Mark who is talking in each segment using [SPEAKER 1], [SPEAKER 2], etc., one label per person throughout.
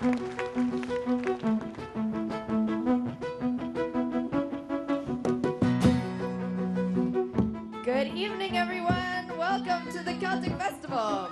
[SPEAKER 1] Good evening, everyone. Welcome to the Celtic Festival.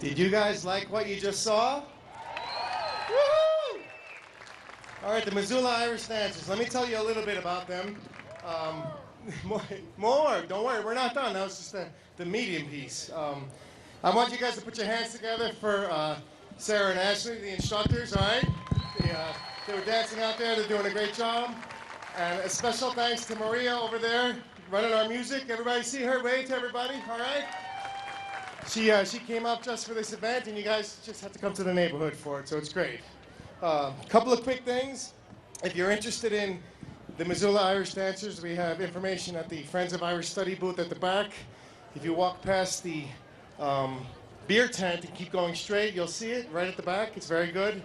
[SPEAKER 2] Did you guys like what you just saw? Woo! All right, the Missoula Irish Dancers. Let me tell you a little bit about them. Um, more, don't worry, we're not done. That was just the medium piece. I want you guys to put your hands together for Sarah and Ashley, the instructors, all right? They were dancing out there, they're doing a great job. And a special thanks to Maria over there, running our music. Everybody see her? Wave to everybody, all right? She came up just for this event, and you guys just have to come to the neighborhood for it, so it's great. Couple of quick things. If you're interested in the Missoula Irish Dancers, we have information at the Friends of Irish Study booth at the back. If you walk past the beer tent and keep going straight, you'll see it right at the back. It's very good.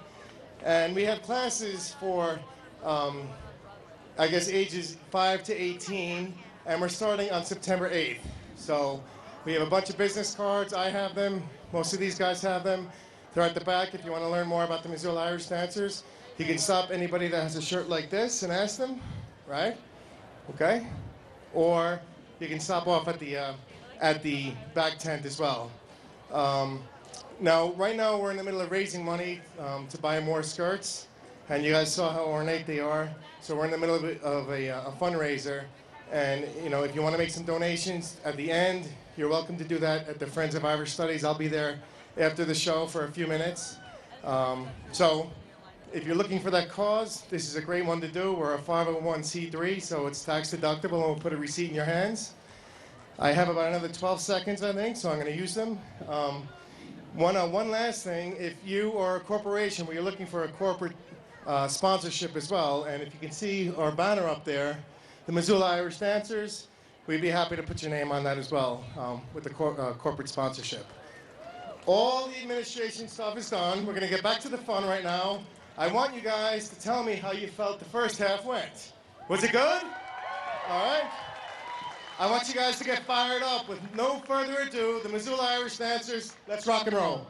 [SPEAKER 2] And we have classes for, I guess, ages 5 to 18, and we're starting on September 8th. So we have a bunch of business cards. I have them. Most of these guys have them. They're at the back if you want to learn more about the Missoula Irish Dancers. You can stop anybody that has a shirt like this and ask them, right? Okay? Or you can stop off at the back tent as well. Now, right now we're in the middle of raising money to buy more skirts, and you guys saw how ornate they are. So we're in the middle of a fundraiser, and you know, if you want to make some donations at the end, you're welcome to do that at the Friends of Irish Studies. I'll be there after the show for a few minutes. So if you're looking for that cause, this is a great one to do. We're a 501c3, so it's tax deductible, and we'll put a receipt in your hands. I have about another 12 seconds, I think, so I'm going to use them. One last thing, if you or a corporation where you're looking for a corporate sponsorship as well, and if you can see our banner up there, the Missoula Irish Dancers, we'd be happy to put your name on that as well with the corporate sponsorship. All the administration stuff is done. We're going to get back to the fun right now. I want you guys to tell me how you felt the first half went. Was it good? All right. I want you guys to get fired up. With no further ado, the Missoula Irish Dancers, let's rock and roll.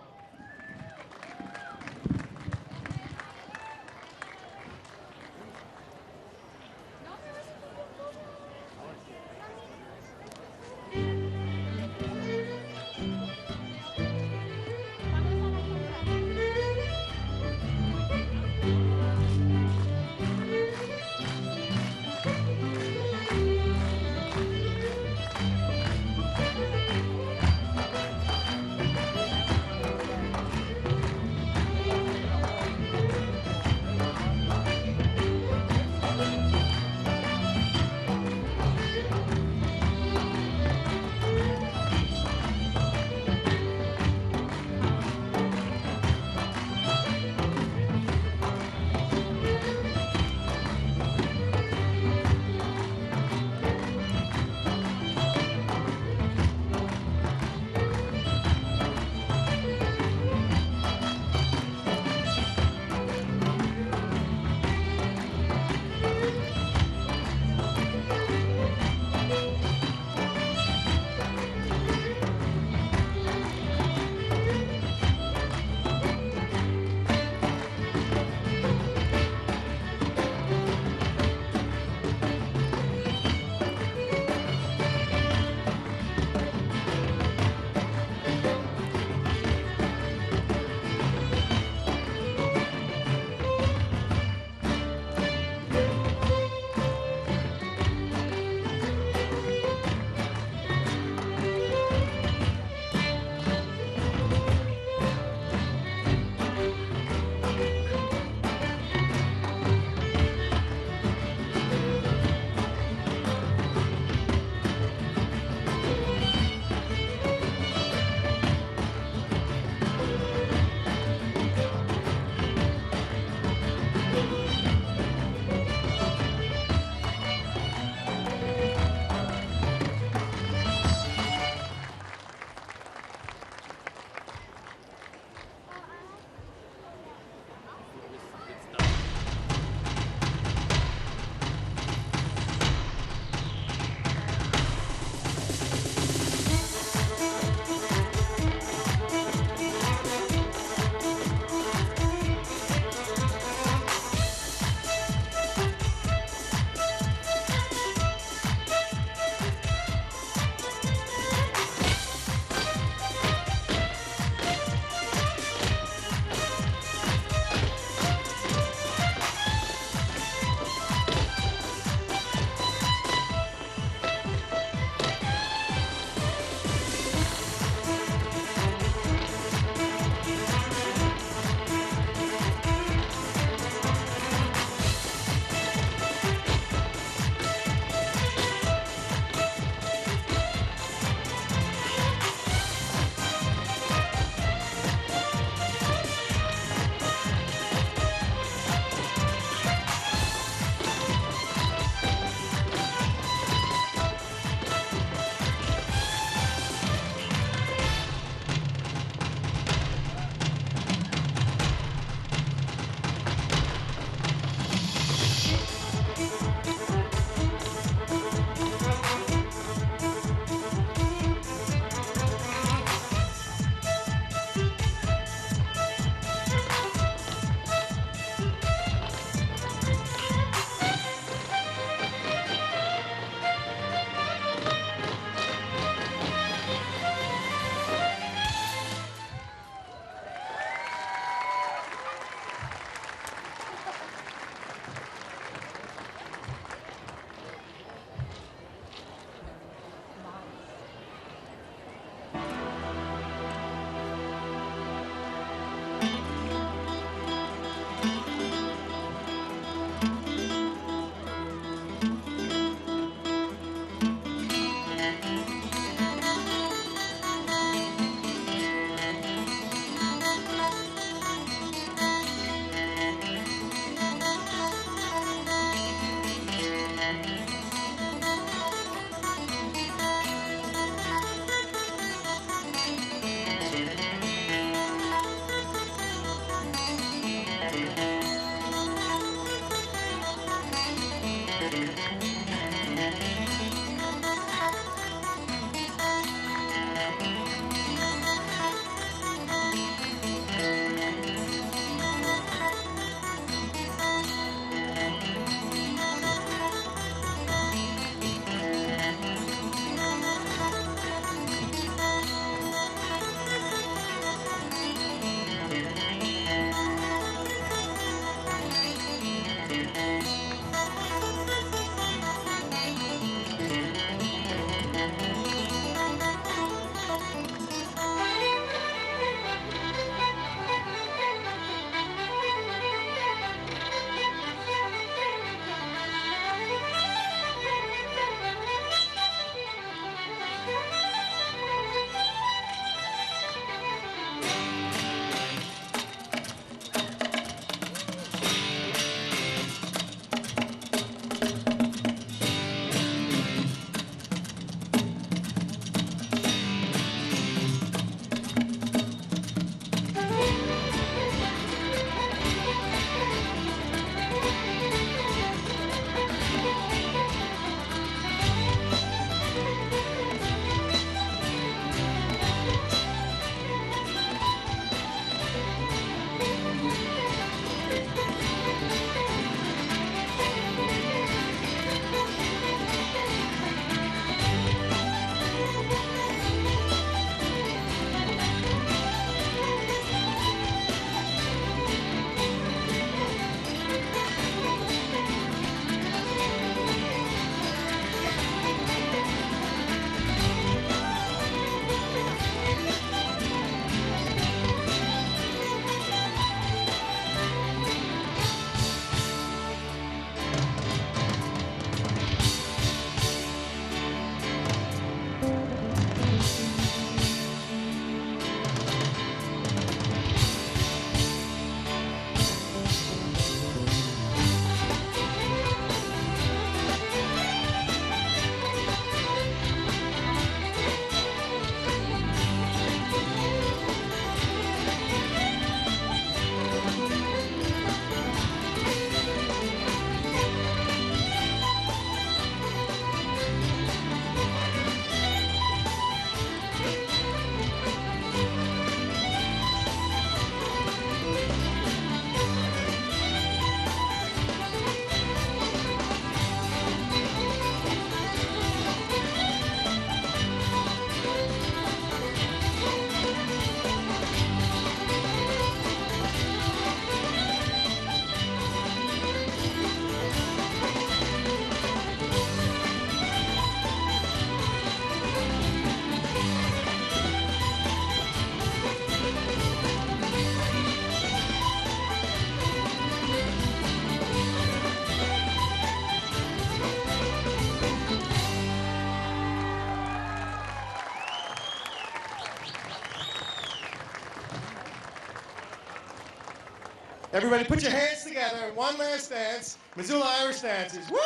[SPEAKER 2] Everybody put your hands together. One last dance. Missoula Irish dances. Woo!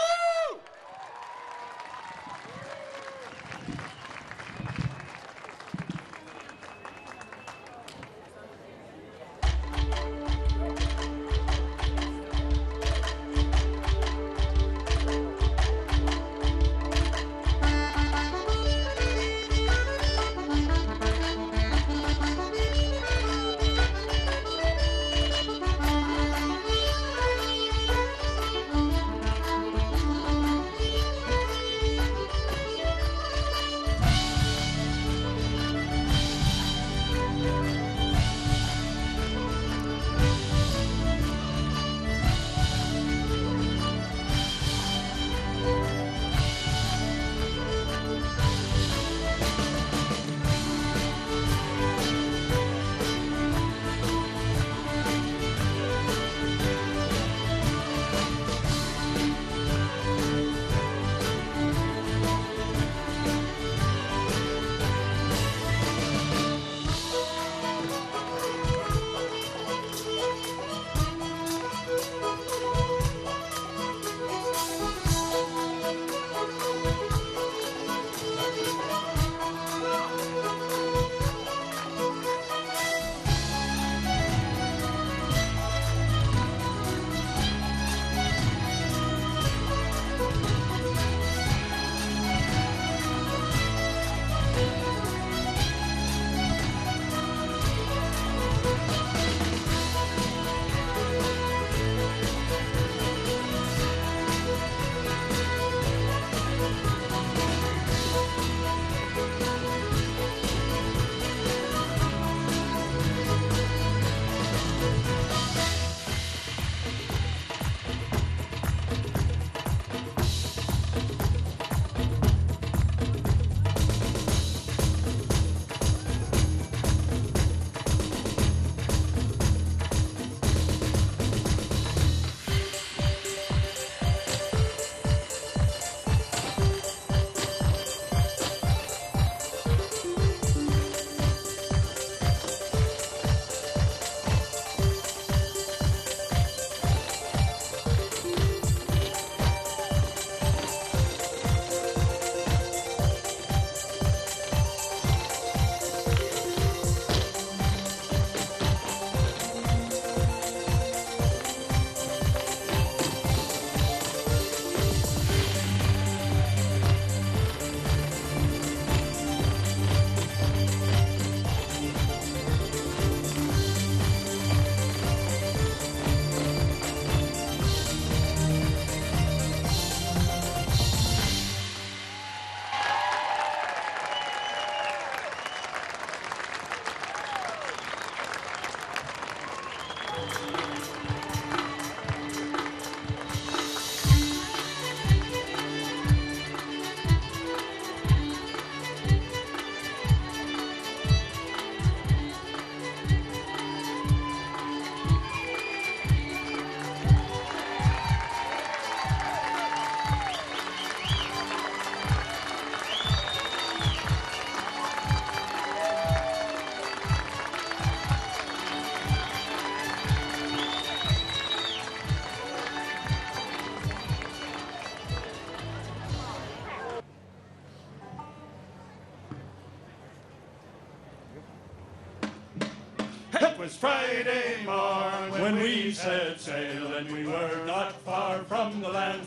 [SPEAKER 3] It was Friday morn when we set sail, and we were not far from the land.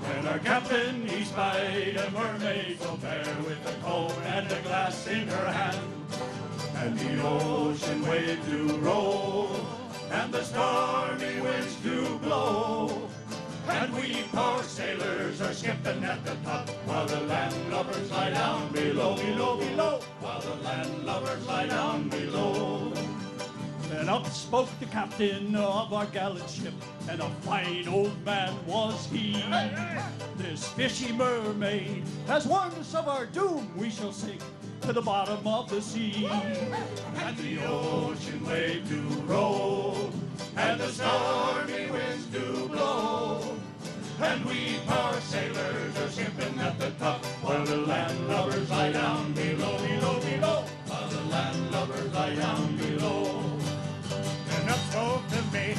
[SPEAKER 3] When our captain he spied a mermaid so fair, with a comb and a glass in her hand. And the ocean wave do roll, and the stormy winds do blow. And we poor sailors are skipping at the top, while the landlubbers lie down below, below, below. While the landlubbers lie down below.
[SPEAKER 4] Then up spoke the captain of our gallant ship, and a fine old man was he. This fishy mermaid has warned us of our doom. We shall sink to the bottom of the sea.
[SPEAKER 3] And the ocean wave do roll, and the stormy winds do blow. And we poor sailors are skipping at the top, while the landlubbers lie down below, below, below. While the landlubbers lie down below.
[SPEAKER 5] And up spoke the mate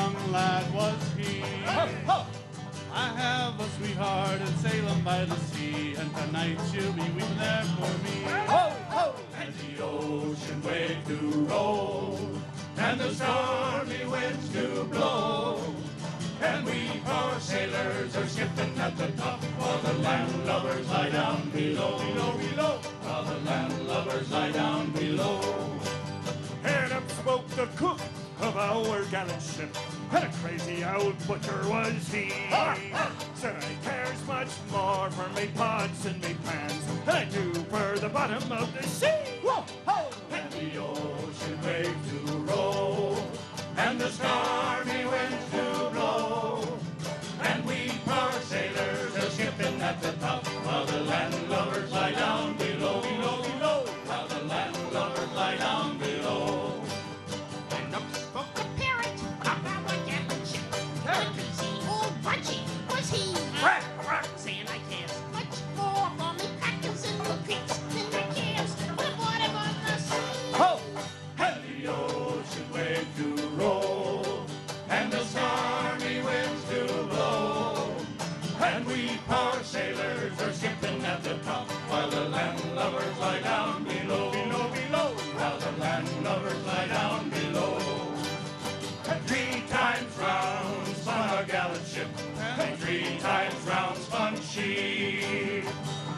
[SPEAKER 3] young lad was he.
[SPEAKER 4] Ho, ho.
[SPEAKER 3] I have a sweetheart in Salem by the sea, and tonight she'll be weeping there for me.
[SPEAKER 4] Ho, ho.
[SPEAKER 3] And the ocean wave to roll, and the stormy winds to blow, and we poor sailors are skipping at the top, while the landlubbers lie down below, below, below, while the landlubbers lie down below.
[SPEAKER 4] And up spoke the cook of our gallant ship, and a crazy old butcher was he. Said I cares much more for me pots and me pans than I do for the bottom of the sea. Whoa, ho!
[SPEAKER 3] And the ocean wave to roll, and the stormy winds to blow, and we poor sailors are skipping at the top, while the landlubbers lie down below, below, below, while the landlubbers lie down below.
[SPEAKER 5] And up spoke the parent of our gallant ship, a crazy old budgie was he.
[SPEAKER 4] Crack, crack.
[SPEAKER 5] Saying I cares much more for me crackers and the pigs than I cares for the bottom of the sea.
[SPEAKER 4] Ho!
[SPEAKER 3] And the ocean wave to roll, and the stormy winds to blow, and we poor sailors are skipping at the top, while the landlubbers lie down below, below, below, while the landlubbers lie down below. And 3 times round spun our gallant ship, and 3 times round spun she.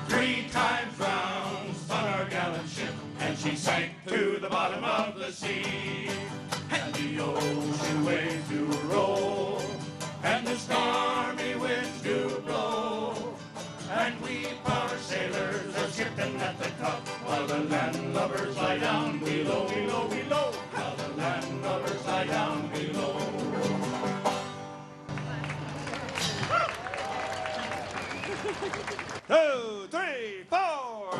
[SPEAKER 3] 3 times round spun our gallant ship, and she sank to the bottom of the sea. And the ocean waves to roll, and the stormy winds to blow, and we poor sailors are skipping at the top, while the landlubbers lie down below, below, below, while the landlubbers lie down below.
[SPEAKER 4] 2, 3, 4.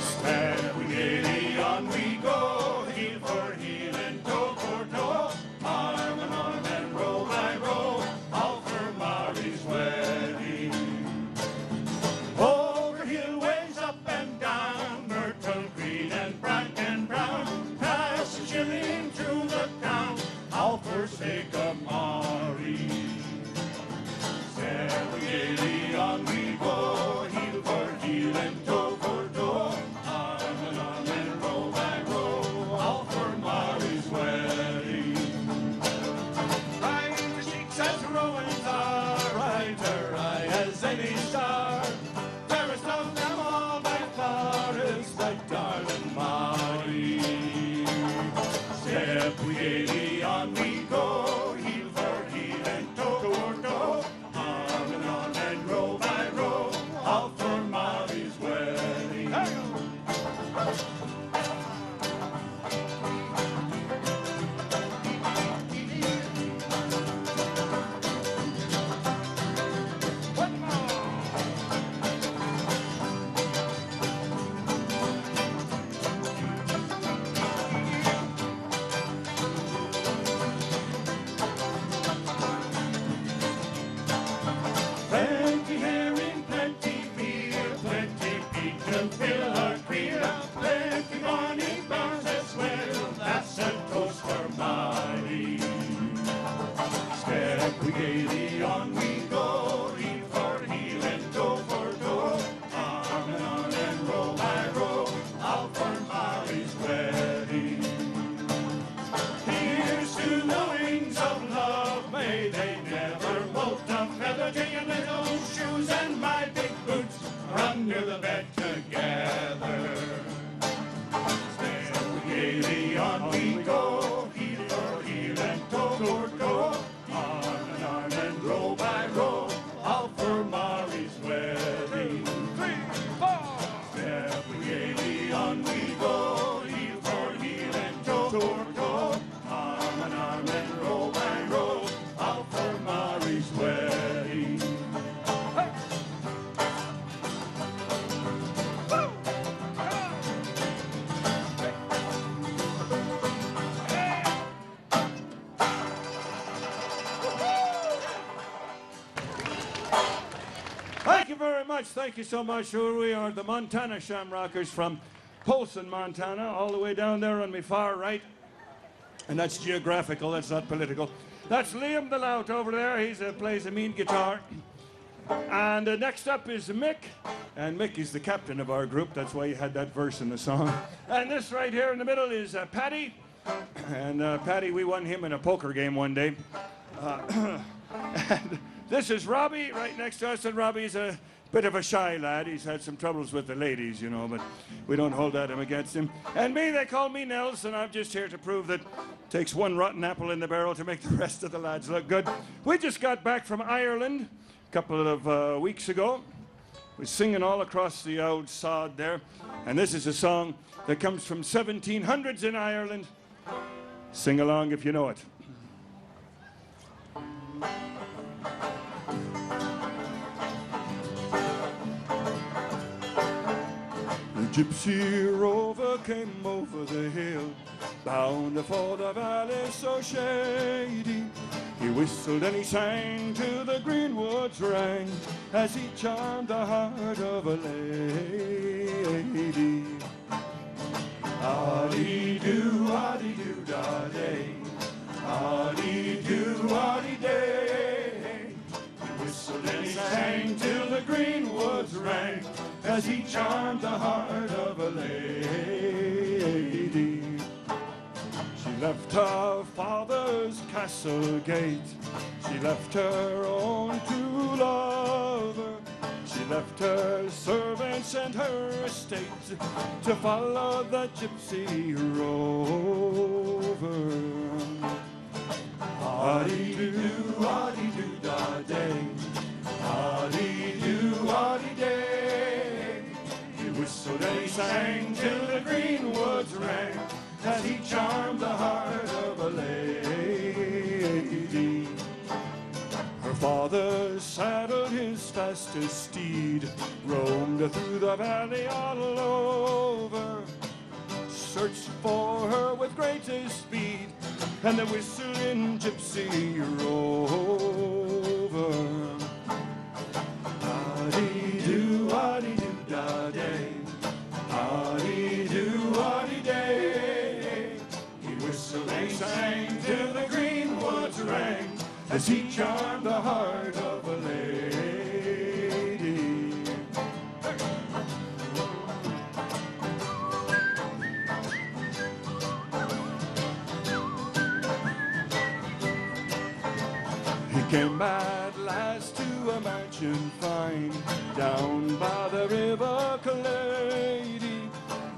[SPEAKER 3] Stand we gaily on we go, heel for heel and toe for toe, arm in arm and row by row, all for Mary's wedding. Over hill ways up and down, myrtle green and bright and brown, pass a shilling through the town, all for sake of Mary. Stand we gaily on we go, heel for heel and toe for toe, arm in arm and row by row, all for Mary's wedding. Right cheeks as rowings are, right her eye as any star, fairest of them all by far is thy darling Mary. Step we gaily on we go, heel for heel and toe for toe, arm in arm and row by row, all for Mary's wedding. One more. Plenty herring, plenty beer, plenty peat to fill our beer, plenty bonny bars as well, that's a toast for Mary. Step we gaily on we go, heel for heel and toe for toe, arm in arm and row by row, all for Mary's wedding. Here's to the wings of love, may they never molt a feather, taking little shoes and my big boots are under the bed together. Stand we gaily on we go, heel for heel and toe for toe, arm in arm and row by row, all for Mary's wedding. 3, 4. Step we gaily on we go, heel for heel and toe for toe, arm in arm and row by row, very much. Thank you so much. Here we are, the Montana Shamrockers from Polson, Montana, all the way down there on my far right. And that's geographical, that's not political. That's Liam the Lout over there. He plays a mean guitar. And next up is Mick. And Mick is the captain of our group. That's why he had that verse in the song. And this right here in the middle is Paddy. And Paddy, we won him in a poker game one day. And this is Robbie right next to us. And Robbie's a bit of a shy lad. He's had some troubles with the ladies, you know, but we don't hold that against him. And me, they call me Nels, and I'm just here to prove that it takes one rotten apple in the barrel to make the rest of the lads look good. We just got back from Ireland a couple of weeks ago. We're singing all across the old sod there. And this is a song that comes from 1700s in Ireland. Sing along if you know it. The gypsy rover came over the hill, bound for the valley so shady. He whistled and he sang till the greenwoods rang, as he charmed the heart of a lady. Ah-dee-doo, ah-dee-doo, da-day. Ah-dee-doo, ah-dee-day. He whistled and he sang till the greenwoods rang, as he charmed the heart of a lady. She left her father's castle gate, she left her own true lover, she left her servants and her estate to follow the gypsy rover. Ah-dee-doo, ah-dee-doo, da-day. Ah-dee-doo, ah-dee-day. He whistled and he sang till the greenwoods rang, as he charmed the heart of a lady. Her father saddled his fastest steed, roamed through the valley all over, searched for her with greatest speed, and the whistling gypsy rover. Ah-dee-doo, ah-dee-doo, da-day. Ah-dee-doo, ah-dee-day. He whistled and he sang till the greenwoods rang, as he charmed the heart of a lady. He came at last to a mansion fine, down by the river Clady,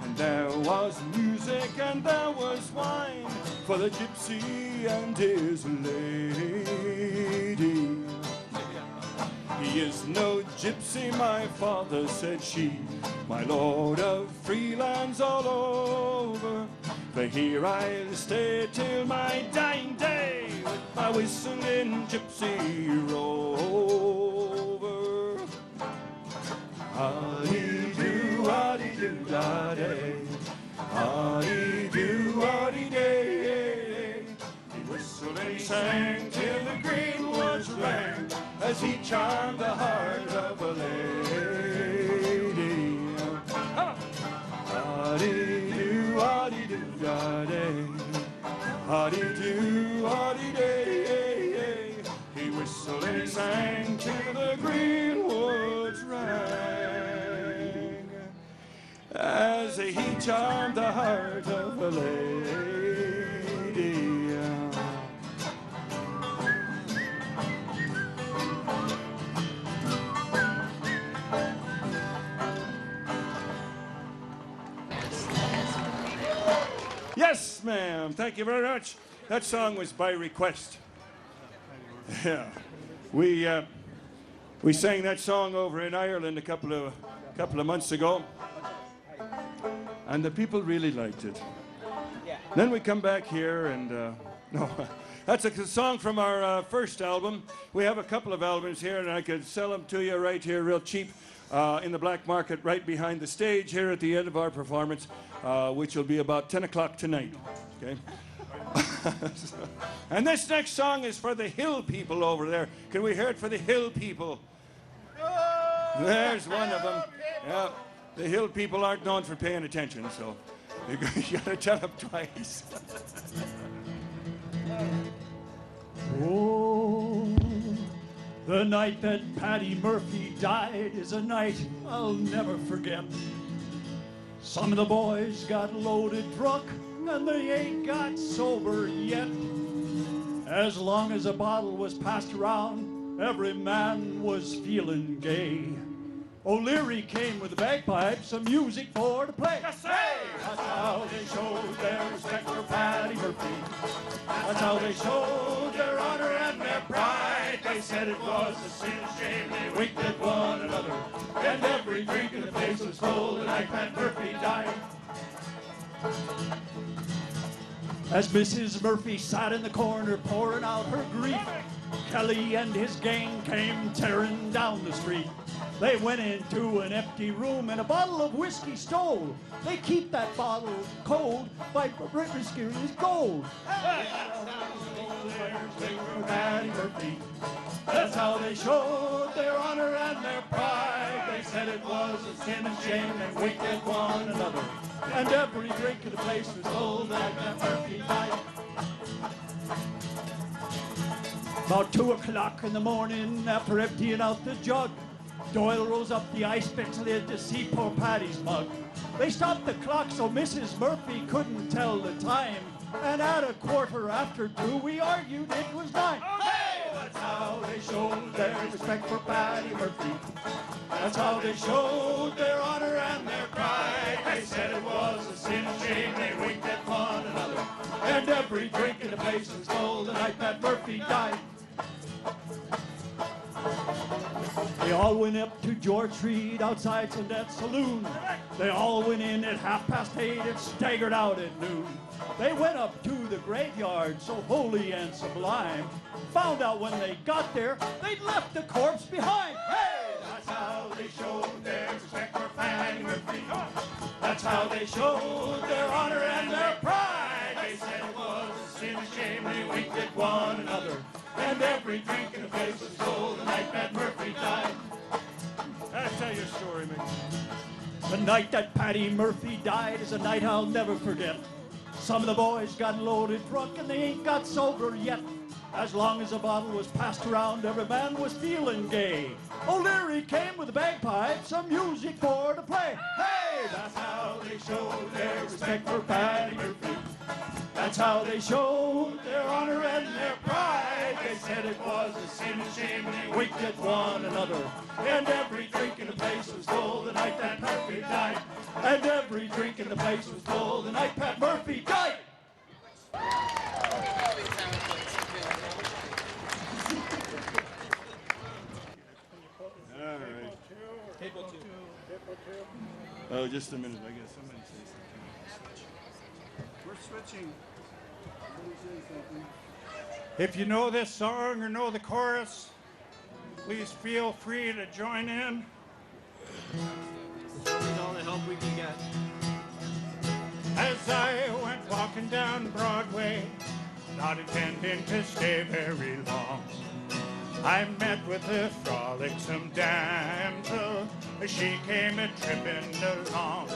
[SPEAKER 3] and there was music and there was wine for the gypsy and his lady. He is no gypsy, my father, said she, my lord of free lands all over, for here I'll stay till my dying day, with my whistling gypsy rover. Ah-dee-doo, ah-dee-doo, da-day. Ah-dee-doo, ah-dee-day. He whistled and he sang till the greenwoods rang, as he charmed the heart of a lady. Ah-dee-doo, ah-dee-doo, da-day. Ah-dee-doo, ah-dee-day. He whistled and he sang till the greenwoods rang, as he charmed the heart of a lady. Yes, ma'am. Thank you very much. That song was by request. Yeah, we sang that song over in Ireland a couple of months ago, and the people really liked it. Then we come back here and no, that's a song from our first album. We have a couple of albums here, and I could sell them to you right here, real cheap, in the black market, right behind the stage here at the end of our performance, which will be about 10 o'clock tonight. Okay. And this next song is for the hill people over there. Can we hear it for the hill people? Oh! There's one of them. Yeah, the hill people aren't known for paying attention, so you gotta tell them twice.
[SPEAKER 4] Oh, the night that Paddy Murphy died is a night I'll never forget. Some of the boys got loaded drunk and they ain't got sober yet. As long as a bottle was passed around, every man was feeling gay. O'Leary came with the bagpipes, some music for to play.
[SPEAKER 3] Yes, sir!
[SPEAKER 4] That's how they showed their respect for Paddy Murphy. That's how they showed their honor and their pride. They said it was a sin shame, they winked at one another. And every drink in the place was full the night that Murphy died. As Mrs. Murphy sat in the corner pouring out her grief, Kelly and his gang came tearing down the street. They went into an empty room and a bottle of whiskey stole. They keep that bottle cold by risking his gold. That's how they showed their honor and their pride. They said it was a sin and shame and winked at one another. And every drink in the place was full that Murphy died. About 2 o'clock in the morning, after emptying out the jug, Doyle rose up the ice fence lid to see poor Paddy's mug. They stopped the clock so Mrs. Murphy couldn't tell the time. And at 2:15, we argued it was 9. Hey! That's how they showed their respect for Paddy Murphy. That's how they showed their honor and their pride. They said it was a sin and shame, they winked at one another. And every drink in the place was full the night that Murphy died. They all went up to George Street outside Sundet's saloon. They all went in at 8:30 and staggered out at noon. They went up to the graveyard, so holy and sublime. Found out when they got there, they'd left the corpse behind. Hey! That's how they showed their respect for Paddy Murphy. That's how they showed their honor and their pride. They said it was a sin and shame, they winked at one another. And every drink in the place was full the night that Murphy died.
[SPEAKER 3] I'll tell your story, Mick.
[SPEAKER 4] The night that Paddy Murphy died is a night I'll never forget. Some of the boys got loaded drunk and they ain't got sober yet. As long as a bottle was passed around, every man was feeling gay. O'Leary came with the bagpipes, some music for to play. Hey, that's how they showed their respect for Paddy Murphy. That's how they showed their honor and their pride. They said it was a sin and shame, and they winked at one another. And every drink in the place was full the night that Murphy died. And every drink in the place was full the night Pat Murphy died.
[SPEAKER 3] All right. Oh, just a minute. I guess somebody say something. We're switching.
[SPEAKER 6] If you know this song or know the chorus, please feel free to join in.
[SPEAKER 7] Need all the help we can get.
[SPEAKER 6] As I went walking down Broadway, not intending to stay very long, I met with a frolicsome damsel. She came a tripping along.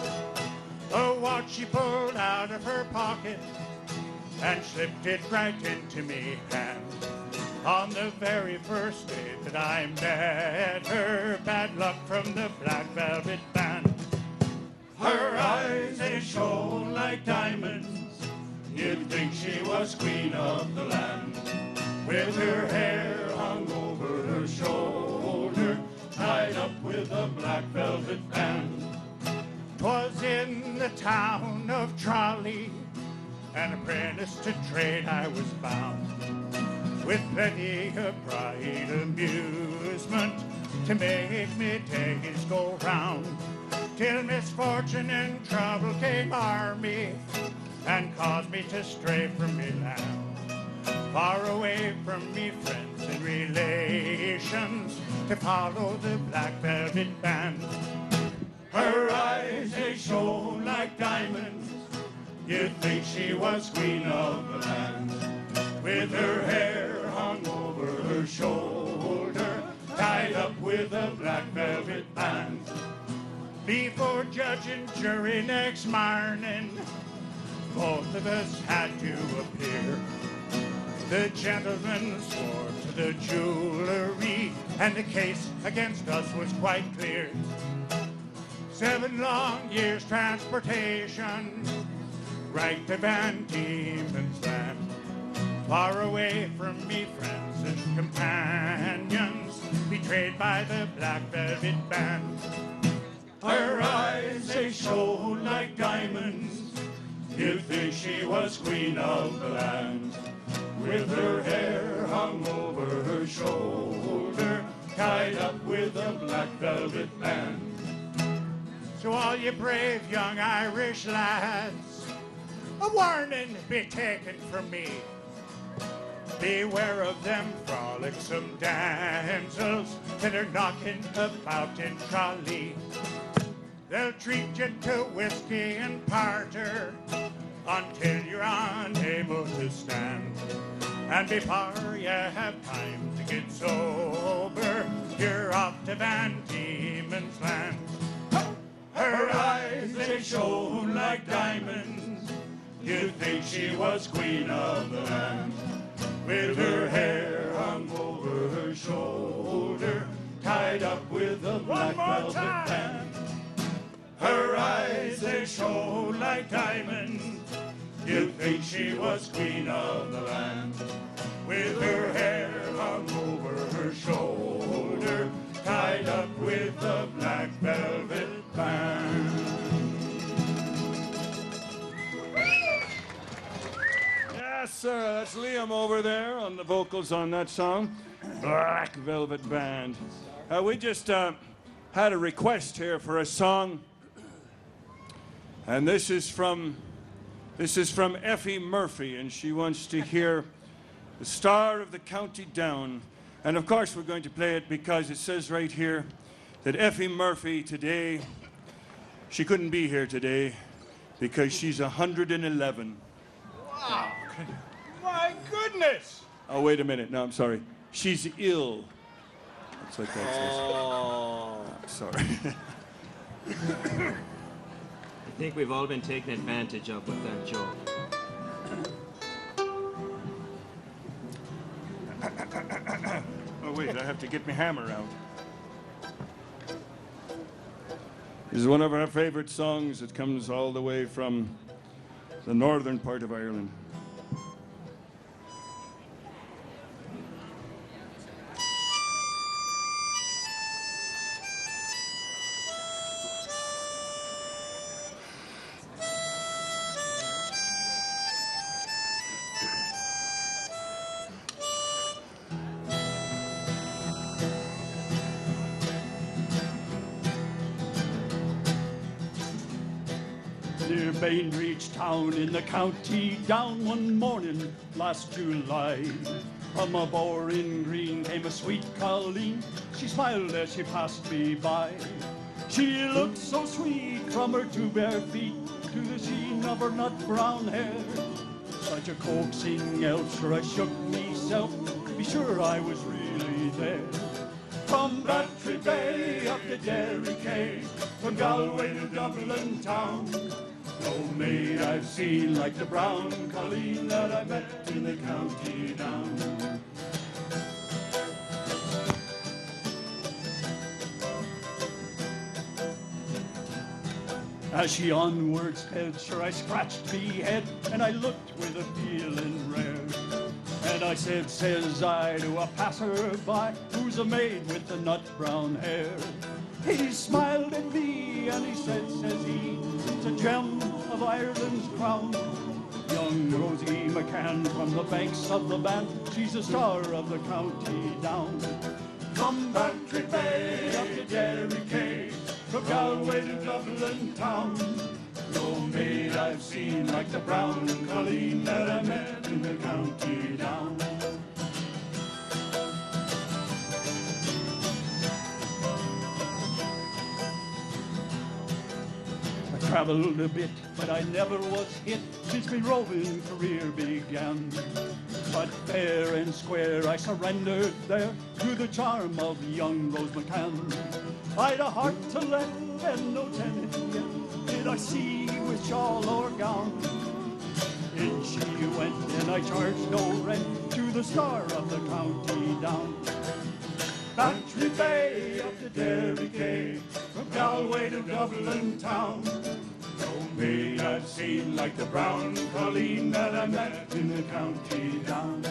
[SPEAKER 6] A watch she pulled out of her pocket and slipped it right into me hand. On the very first day that I met her, bad luck from the Black Velvet Band. Her eyes, they shone like diamonds. You'd think she was queen of the land. With her hair hung over her shoulder, tied up with a black velvet band. 'Twas in the town of Trolley, an apprentice to trade I was bound, with plenty of bright amusement to make me days go round, till misfortune and trouble came o'er me and caused me to stray from me land, far away from me friends and relations, to follow the Black Velvet Band. Her eyes, they shone like diamonds. You'd think she was queen of the land. With her hair hung over her shoulder, tied up with
[SPEAKER 3] with a black velvet band.
[SPEAKER 6] Before judge and jury next morning, both of us had to appear. The gentleman swore to the jewelry, and the case against us was quite clear. 7 long years transportation, right to Van Diemen's Land. Far away from me friends and companions, betrayed by the black velvet band.
[SPEAKER 3] Her eyes, they shone like diamonds. You'd think she was queen of the land. With her hair hung over her shoulder, tied up with a black velvet band.
[SPEAKER 6] So all you brave young Irish lads, a warning be taken from me. Beware of them frolicsome damsels that are knocking about in Tralee. They'll treat you to whiskey and porter until you're unable to stand. And before you have time to get sober, you're off to Van Diemen's Land.
[SPEAKER 3] Her eyes, they shone like diamonds. You'd think she was queen of the land. With her hair hung over her shoulder, tied up with a black velvet band. Her eyes, they shone like diamonds. You'd think she was queen of the land. With her hair hung over her shoulder, tied up with a black velvet band. Yes, sir, that's Liam over there on the vocals on that song. Black Velvet Band. We just had a request here for a song. And this is from Effie Murphy, and she wants to hear The Star of the County Down. And of course we're going to play it because it says right here that Effie Murphy today, she couldn't be here today because she's 111.
[SPEAKER 6] Wow. My goodness!
[SPEAKER 3] Oh, wait a minute. No, I'm sorry. She's ill. That's what that says. Oh. Sorry.
[SPEAKER 7] I think we've all been taken advantage of with that joke.
[SPEAKER 3] Oh, wait, I have to get my hammer out. This is one of our favorite songs. It comes all the way from the northern part of Ireland.
[SPEAKER 4] Near Bainbridge town in the county down one morning last July. From a boring green came a sweet Colleen. She smiled as she passed me by. She looked so sweet from her 2 bare feet to the sheen of her nut brown hair. Such a coaxing elf, sure I shook myself to be sure I was really there. From Bantry Bay up to Derry Quay, from Galway to Dublin town, no maid I've seen like the brown Colleen that I met in the county down. As she onwards sped, sure I scratched me head, and I looked with a feeling rare. And I says I to a passer-by, who's a maid with the nut brown hair. He smiled at me and he said, says he, it's a gem of Ireland's crown. Young Rosie McCann from the banks of the Bann, she's a star of the county down. From Bantry Bay up to Derry Quay, from Galway to Dublin town, no maid I've seen like the brown Colleen that I met in the county down. I travelled a bit, but I never was hit since my roving career began. But fair and square I surrendered there to the charm of young Rose McCann. I'd a heart to lend and no tenant yet did I see with shawl or gown. In she went and I charged no rent to the star of the county down. Bantry Bay up to Derry Quay, from Galway to Dublin town. No maid I've seen like the brown colleen that I met in the county down.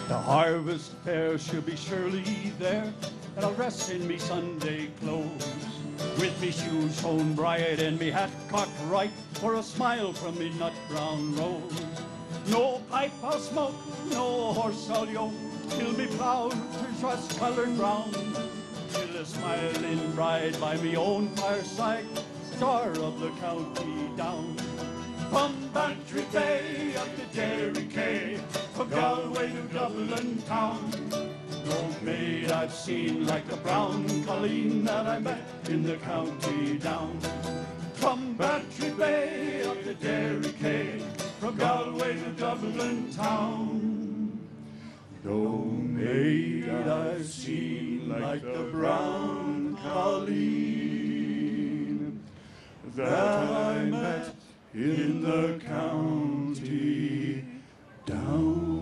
[SPEAKER 4] The harvest fair should be surely there, and I'll dress in me Sunday clothes, with me shoes sewn bright and me hat cocked right, for a smile from me nut brown rose. No pipe I'll smoke, no horse I'll yoke, till me plough turns rust-coloured brown, till a smiling bride by me own fireside, star of the county down. From Bantry Bay up to Derry Quay, from Galway to Dublin town. No maid I've seen like the brown colleen that I met in the county down. From Bantry Bay up to Derry Quay, from Galway to Dublin town. No maid I've seen like the brown colleen that I met in the county down.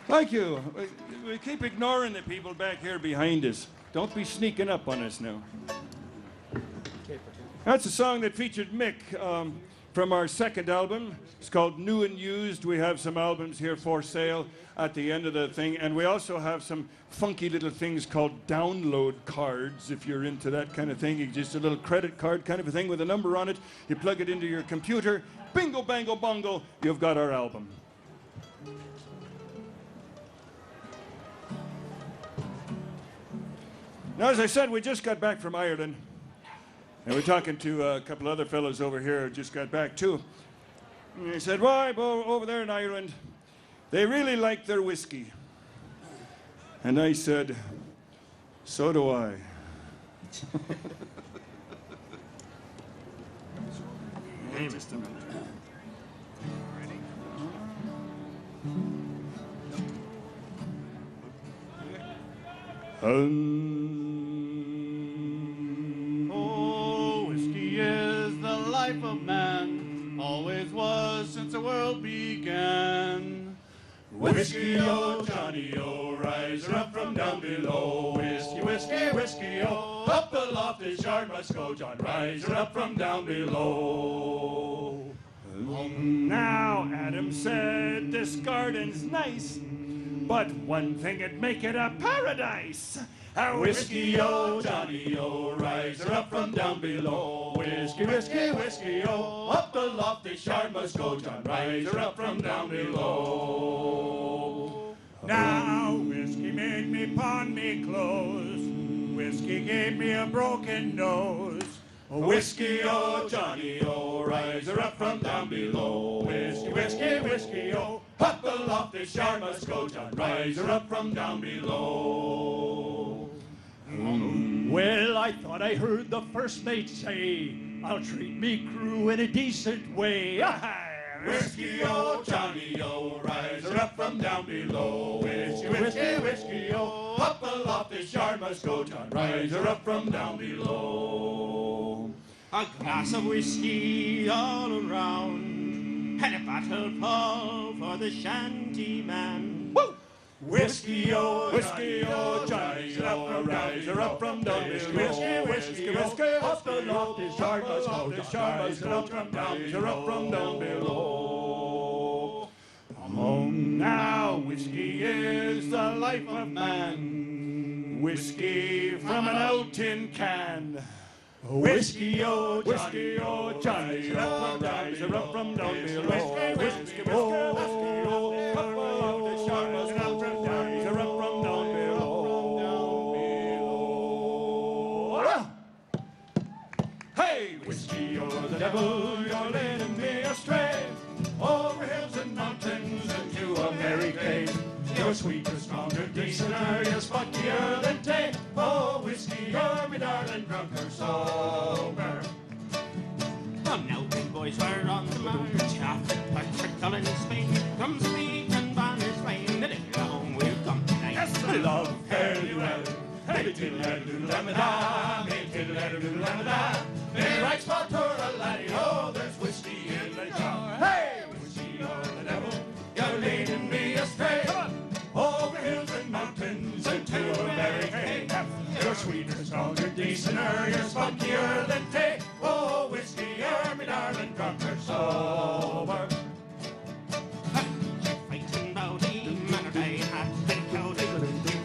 [SPEAKER 3] Thank you. We keep ignoring the people back here behind us. Don't be sneaking up on us now. That's a song that featured Mick from our second album. It's called New and Used. We have some albums here for sale at the end of the thing. And we also have some funky little things called download cards, if you're into that kind of thing. Just a little credit card kind of a thing with a number on it. You plug it into your computer. Bingo, bango, bongo. You've got our album. Now, as I said, we just got back from Ireland. And we're talking to a couple other fellows over here who just got back too. And they said, why, over there in Ireland, they really like their whiskey. And I said, so do I.
[SPEAKER 7] Hey, Mr. Miller.
[SPEAKER 4] Oh, whiskey is the life of man, always was since the world began. Whiskey, oh, Johnny, oh, rise her up from down below. Whiskey, whiskey, whiskey, oh, up aloft his yard must go. John, rise her up from down below.
[SPEAKER 3] Now, Adam said this garden's nice, but one thing'd make it a paradise. A
[SPEAKER 4] Whiskey, oh, Johnny, oh, rise her up from down below. Whiskey, whiskey, whiskey, oh, up aloft this yard must go. John, rise her up from down below.
[SPEAKER 6] Now whiskey made me pawn me clothes. Whiskey gave me a broken nose.
[SPEAKER 4] Whiskey, oh, Johnny, oh, rise her up from down below. Whiskey, whiskey, whiskey, oh, up aloft this yard must go. John, rise her up from down below.
[SPEAKER 8] Well, I thought I heard the first mate say, I'll treat me crew in a decent way.
[SPEAKER 4] Whiskey, oh, Johnny, oh, rise her up from down below. Whiskey, whiskey, whiskey, oh, up aloft this yard must go. John, rise her up from down below.
[SPEAKER 5] A glass of whiskey all around, and a battle call for the shanty man.
[SPEAKER 4] Woo!
[SPEAKER 3] Whiskey, oh Johnny, rise her up from down below. Whiskey, up the lofty shard must go, the shard must go from down, rise her up from down below. Come on now, whiskey is the life of man. Whiskey from an old tin can. Whiskey, oh Johnny, rise her up from down below. Whiskey, the devil, you're leading me astray, over hills and mountains into a merry cave. You're sweeter, stronger, decenter, you're spunkier than tay. Oh, whiskey, you're me darling, drunk or sober.
[SPEAKER 5] Come now, big boys, we're on the march. After Patrick Cullen in Spain, comes the beat and banners flying. The day long we'll come tonight.
[SPEAKER 3] Yes, I love fairly well. Hey, tiddle-a-doodle-a-da, hey, tiddle-a-doodle-a-da. Hey, right spot for a laddie, oh, there's whiskey in the jar. Hey, whiskey, you're the devil, you're leading me astray. Over hills and mountains into a merry cave. You're sweeter, stronger, decenter, you're spunkier than tay. Oh, whiskey, you're me darling, drunk or sober.
[SPEAKER 5] Fighting about the manor day, hat and coat.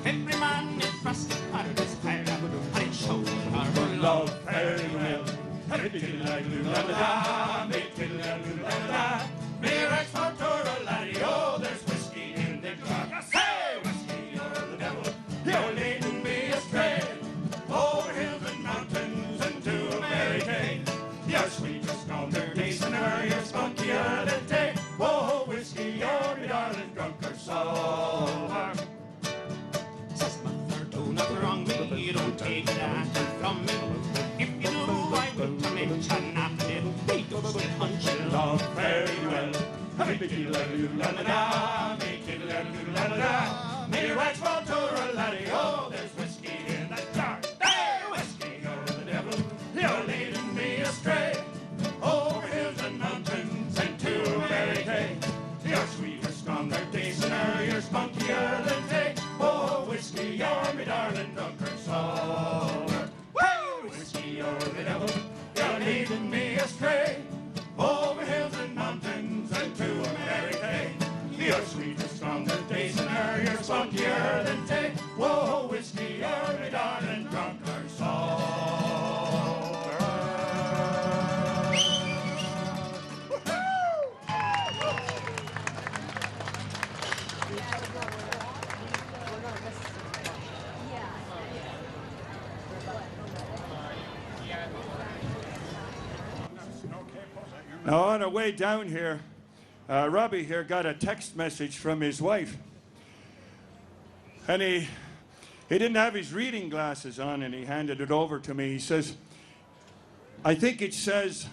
[SPEAKER 5] Every man is rusted out of his fire, and it shows our
[SPEAKER 3] love fairly well. Hey, tiddle-a-doodle-a-da, hey, tiddle-a-doodle-a-da. Me right spot for a laddie, oh, there's whiskey in the jar. Hey, whiskey, you're the devil, you're leading me astray. Over hills and mountains into a merry cave. You're sweeter, stronger, decenter, you're spunkier than tay. Whoa, whiskey, you're me darling, drunk or sober.
[SPEAKER 5] Says mother, do not wrong me, you don't take that from me. If you do, I will come in chatting after it. We don't stay hunching.
[SPEAKER 3] Love very well. Hey, tiddle-a-doodle-a-da, hey, tiddle-a-doodle-a-da. Me right spot for a laddie, oh, there's whiskey in that jar. Hey, whiskey, you're the devil, you're leading me astray. Over hills and mountains into a merry cave. You're sweeter, stronger, decenter, you're spunkier than tay. Oh, whiskey, you're me darling, drunk or sober. Hey, whiskey, you're the devil, you're leading me astray. Over hills and mountains and to a merry cave. You're sweeter, stronger, decenter, you're spunkier than tay. Whoa, whiskey, you're me darling, drunk or sober. Now, on our way down here, Robbie here got a text message from his wife. And he didn't have his reading glasses on, and he handed it over to me. He says, I think it says,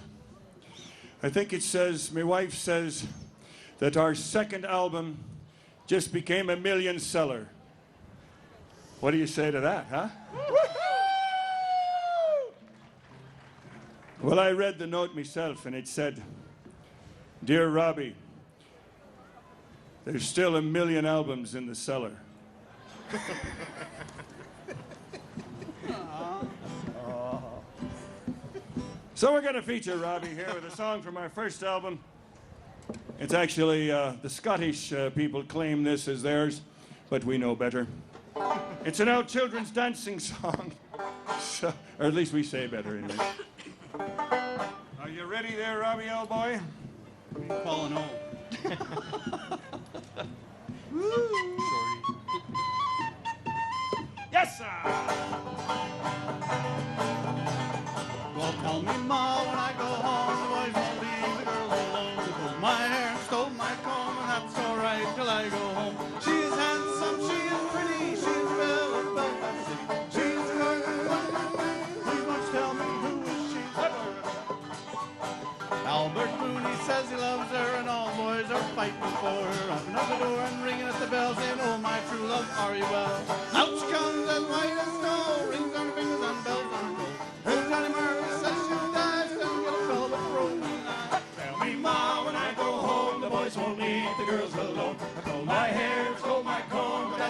[SPEAKER 3] my wife says that our second album just became a million seller. What do you say to that, huh? Well, I read the note myself, and it said, Dear Robbie, there's still a million albums in the cellar. So we're going to feature Robbie here with a song from our first album. It's actually, the Scottish people claim this as theirs, but we know better. It's an old children's dancing song, so, or at least we say better anyway. Are you ready there, Robbie, old boy?
[SPEAKER 8] Calling home.
[SPEAKER 3] Yes, sir!
[SPEAKER 8] Well, tell me, Ma, when I go home, the boys won't leave the girls alone. They pulled my hair and stole my comb, and that's all right till I go home. She is handsome, she is pretty, she is belle of Belfast City. She is a girl who wants my man. Please won't you tell me who is she? Albert Mooney says he loves her, and all boys are fighting for her. Open up the door and ringing at the bell, saying, oh, my true love, are you well? Out she comes as white as snow, rings on her fingers and bells on her toe. Old Johnny Murray says she'll die, she doesn't get a fellow with rolling eyes.
[SPEAKER 3] Tell me, Ma, when I go home, the boys won't leave the girls alone. I pulled my hair, stole my comb, but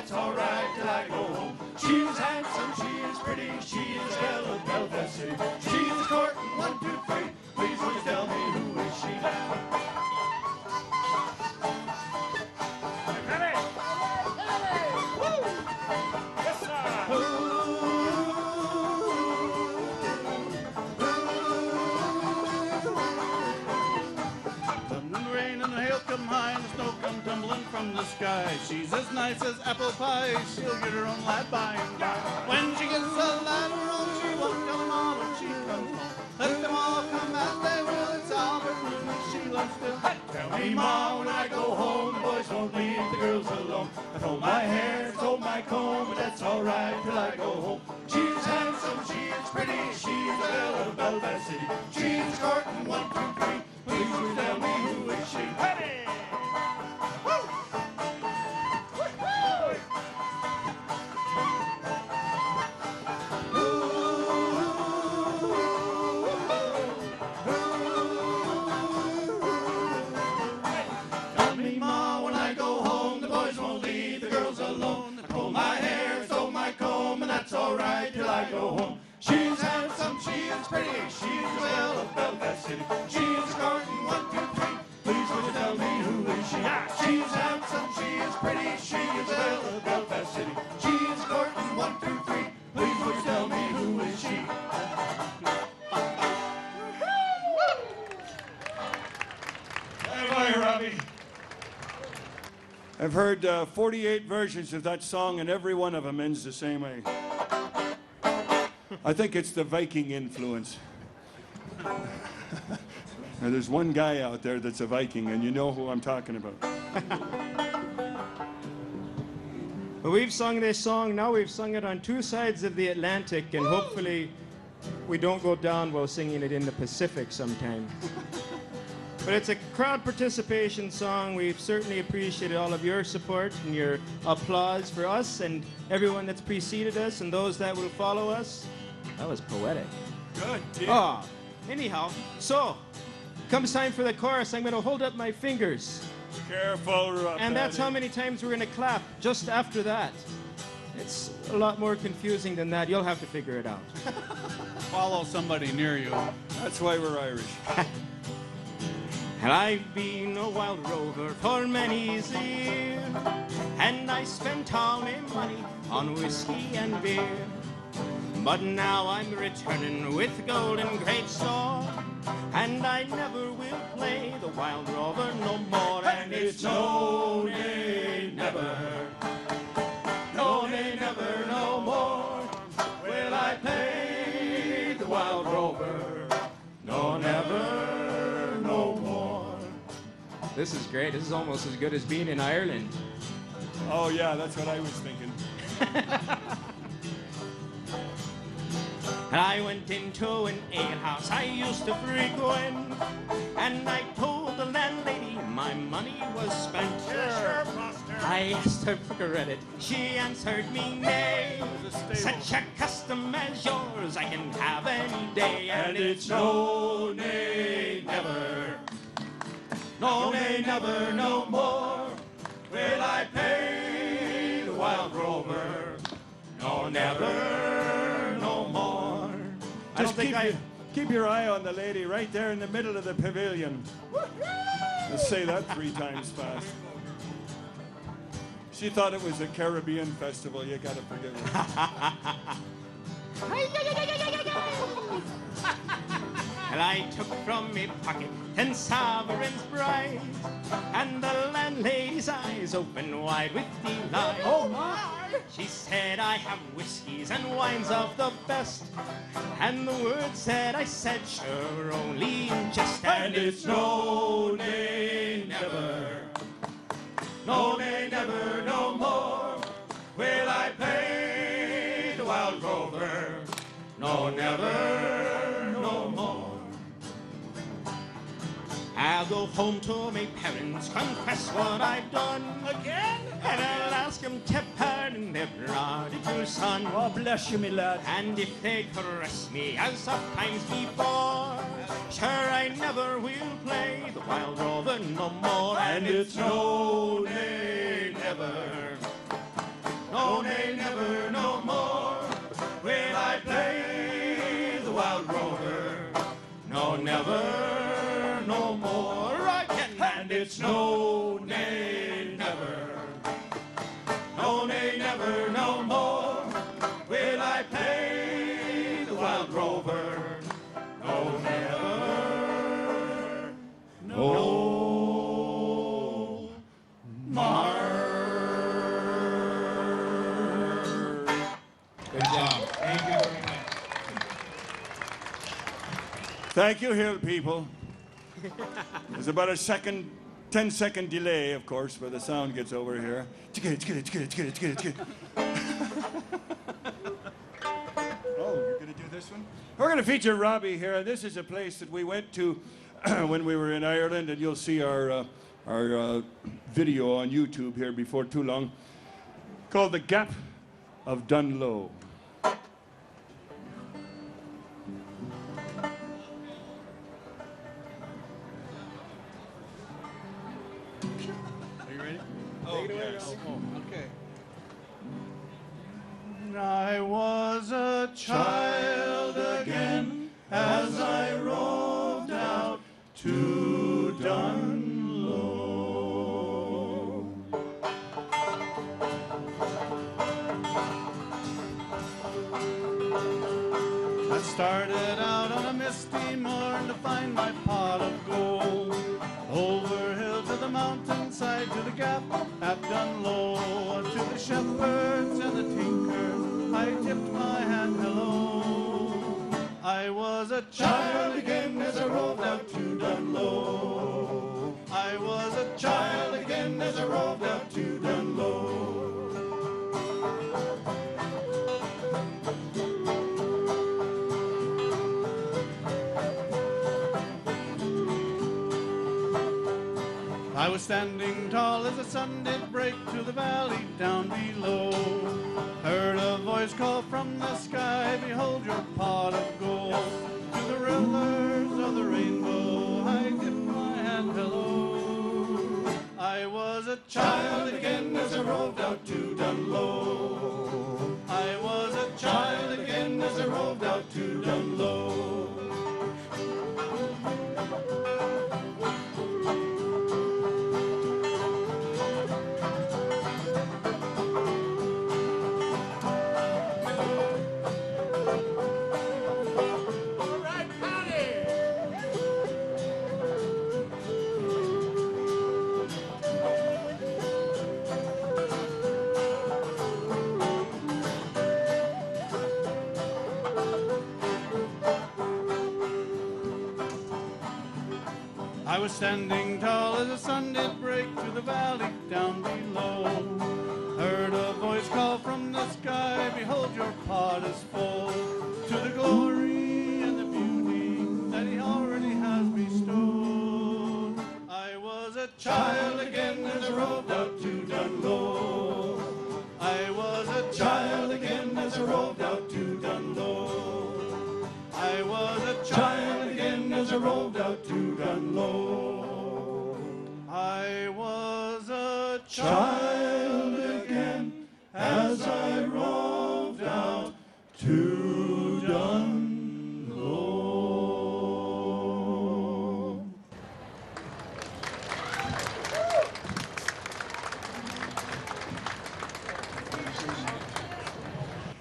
[SPEAKER 8] will come high and the snow come tumbling from the sky. She's as nice as apple pie, she'll get her own lad by and by. When she gets a lad her own, she won't tell them all when she comes home. Let them all come as they will, it's Albert Moon and she loves still.
[SPEAKER 3] Tell me, Ma, when I go home, the boys won't leave the girls alone. I told my hair, told my comb, but that's all right till I go home. She's handsome, she's pretty, she's the belle of Belfast City. She's courting 1, 2, 3. Please will tell me who is she? Ready? Tell me, Ma, when I go home, the boys won't leave the girls alone. I pull my hair, stole my comb, and that's all right till I go home. She's handsome, she is pretty, she's the belle of Belfast City. She's courting 1, 2, 3. Please will you tell me who is she? She's handsome, she is pretty, she is the belle of Belfast City. She's courting 1, 2, 3. Please will you tell me who is she? Bye, Robbie.
[SPEAKER 4] I've heard 48 versions of that song, and every one of them ends the same way. I think it's the Viking influence. Now, there's one guy out there that's a Viking, and you know who I'm talking about.
[SPEAKER 7] Well, we've sung this song, now we've sung it on 2 sides of the Atlantic, and hopefully we don't go down while singing it in the Pacific sometime. But it's a crowd participation song. We've certainly appreciated all of your support and your applause for us and everyone that's preceded us and those that will follow us. That was poetic.
[SPEAKER 4] Good, Tim.
[SPEAKER 7] Ah, anyhow, so comes time for the chorus. I'm going to hold up my fingers.
[SPEAKER 4] Careful,
[SPEAKER 7] And that's how many times we're going to clap just after that. It's a lot more confusing than that. You'll have to figure it out.
[SPEAKER 8] Follow somebody near you.
[SPEAKER 4] That's why we're Irish.
[SPEAKER 7] And I've been a wild rover for many's a year, and I spent all my money on whiskey and beer. But now I'm returning with gold in great store, and I never will play the wild rover no more. And it's no, nay, never, no, nay, never, no more will I play the wild rover, no, never, no more. This is great. This is almost as good as being in Ireland.
[SPEAKER 4] Oh, yeah, that's what I was thinking.
[SPEAKER 7] And I went into an alehouse I used to frequent, and I told the landlady my money was spent. I asked her for credit. She answered me nay. Such a custom as yours I can have any day. And it's no, nay, never. No, nay, never, no more will I pay the wild rover. No, never, no more.
[SPEAKER 4] Just keep your eye on the lady right there in the middle of the pavilion. Let's say that 3 times fast. She thought it was a Caribbean festival. You gotta forgive her.
[SPEAKER 7] And I took from me pocket 10 sovereigns bright, and the landlady's eyes opened wide with delight. Oh my! She said, I have whiskeys and wines of the best, and the words that I said sure only in jest. And it's no, nay, never, no, nay, never, no more will I pay the wild rover. No, never, no more. I'll go home to my parents, confess what I've done. Again? And I'll ask them to pardon their prodigal son.
[SPEAKER 4] Oh, bless you, me lad.
[SPEAKER 7] And if they caress me as of times before, sure I never will play the wild rover no more. And it's no, nay, never, no, nay, never, no more will I play the wild rover. No, never, no more again. And it's no, nay, never, no, nay, never, no more will I play the wild rover. No, never, no more.
[SPEAKER 3] Thank you, Hill people. There's about a 10-second delay, of course, where the sound gets over here. Oh, you're going to do this one? We're going to feature Robbie here, and this is a place that we went to when we were in Ireland, and you'll see our video on YouTube here before too long, called The Gap of Dunlow.
[SPEAKER 8] I was a child again as I roved out to Dunlow. I started out on a misty morn to find my pot of gold. Over hill to the mountainside, to the gap at Dunlow, to the shepherds and the tinkers, I tipped my hand hello. I was a child again as I roved out to Dunlow. I was a child again as I roved out to Dunlow. I was standing tall as the sun did break to the valley down below. Heard a voice call from the sky, behold your pot of gold. To the rulers of the rainbow, I dipped my hand hello. I was a child again as I roved out to Dunlow. I was a child again as I roved out to Dunlow. I was standing tall as the sun did break to the valley down below. Heard a voice call from the sky, behold your pot is full. To the glory and the beauty that he already has bestowed. I was a child again as I roved out to Dunlow. I was a child again as I roved out to Dunlow. I was a child again as I roved out to Dunlow. I was a child again as I roved out to Dunlow.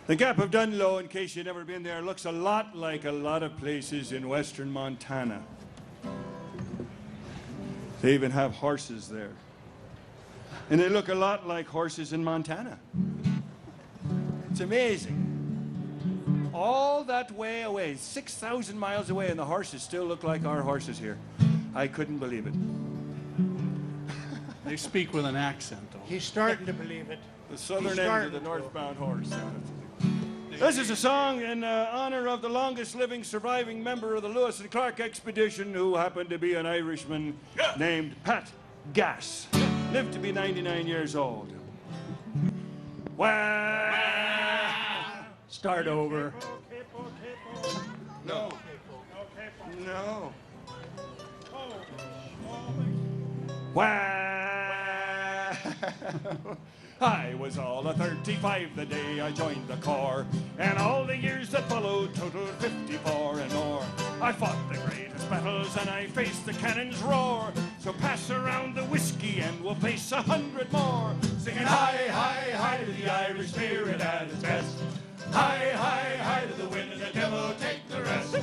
[SPEAKER 3] The Gap of Dunlow, in case you've never been there, looks a lot like a lot of places in western Montana. They even have horses there. And they look a lot like horses in Montana. It's amazing. All that way away, 6,000 miles away, and the horses still look like our horses here. I couldn't believe it.
[SPEAKER 8] They speak with an accent, though.
[SPEAKER 6] He's starting to believe it.
[SPEAKER 3] The southern end of the northbound horse. This is a song in honor of the longest living surviving member of the Lewis and Clark expedition, who happened to be an Irishman named Pat Gass. Lived to be 99 years old.
[SPEAKER 4] Start over.
[SPEAKER 3] No. No. I was all of 35 the day I joined the Corps, and all the years that followed totaled 54 and more. I fought the greatest battles and I faced the cannon's roar. So pass around the whiskey and we'll face 100 more. Singing hi, hi, hi to the Irish spirit at its best. Hi, hi, hi to the wind and the devil take the rest.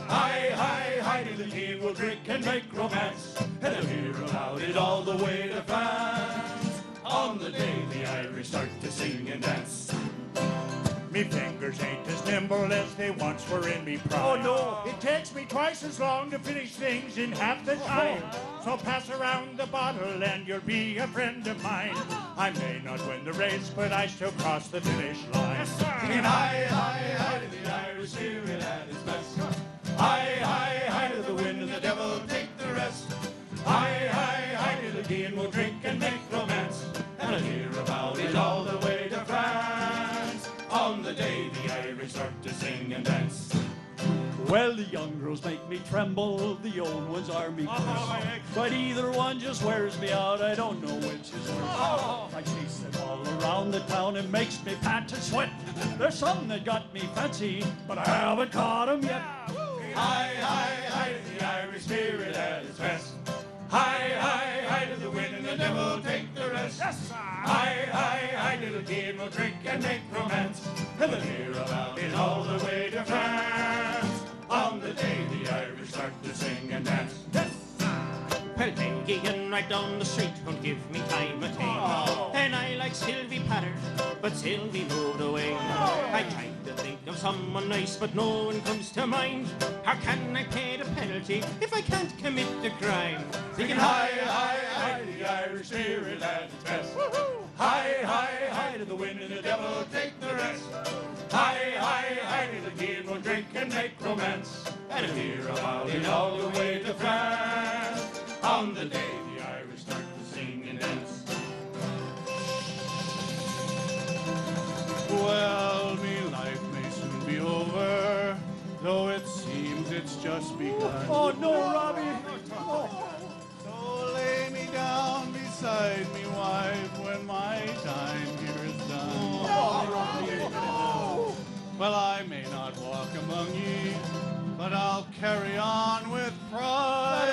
[SPEAKER 3] Hi, hi, hi to the king, we'll drink and make romance, and they'll hear about it all the way to France. On the day the Irish start to sing and dance.
[SPEAKER 6] Me fingers ain't as nimble as they once were in me prime.
[SPEAKER 4] Oh, no.
[SPEAKER 6] It takes me twice as long to finish things in half the time. So pass around the bottle and you'll be a friend of mine. I may not win the race, but I still cross the finish line.
[SPEAKER 3] Singing hi, hi, hi to the Irish spirit at its best. Hi, hi, hi to the wind and the devil take the rest. Hi, hi, hi to the tea and we'll drink and make romance. And I'll hear about it all the way to France. On the day the Irish start to sing and dance.
[SPEAKER 4] Well, the young girls make me tremble, the old ones are me curse. But either one just wears me out, I don't know which is worse. I chase them all around the town, it makes me pant and sweat. There's some that got me fancy, but I haven't caught 'em yet.
[SPEAKER 3] Hi, hi, hi to the Irish spirit at its best. Hi, hi, hi to the wind and the devil take the rest. Hi, hi, hi to the tea and we'll drink and make romance. And we'll hear about it all the way to France. On the day the Irish start to sing and dance.
[SPEAKER 7] Well, then gigging right down the street won't give me time at all. And I like Sylvie Patter, but Sylvie moved away. I tried to think of someone nice, but no one comes to mind. How can I pay the penalty if I can't commit the crime?
[SPEAKER 3] Singing hi, hi, hi to the Irish spirit at its best. Hi, hi, hi to the wind and the devil take the rest. Hi, hi, hi to the tea and we'll drink and make romance. And hear about it all the way to France. On the day the Irish start to sing and dance.
[SPEAKER 8] Well, me life may soon be over, though it seems it's just begun.
[SPEAKER 4] Oh, no, Robbie.
[SPEAKER 8] So lay me down beside me, wife, when my time here is done. Well, I may not walk among ye, but I'll carry on with pride.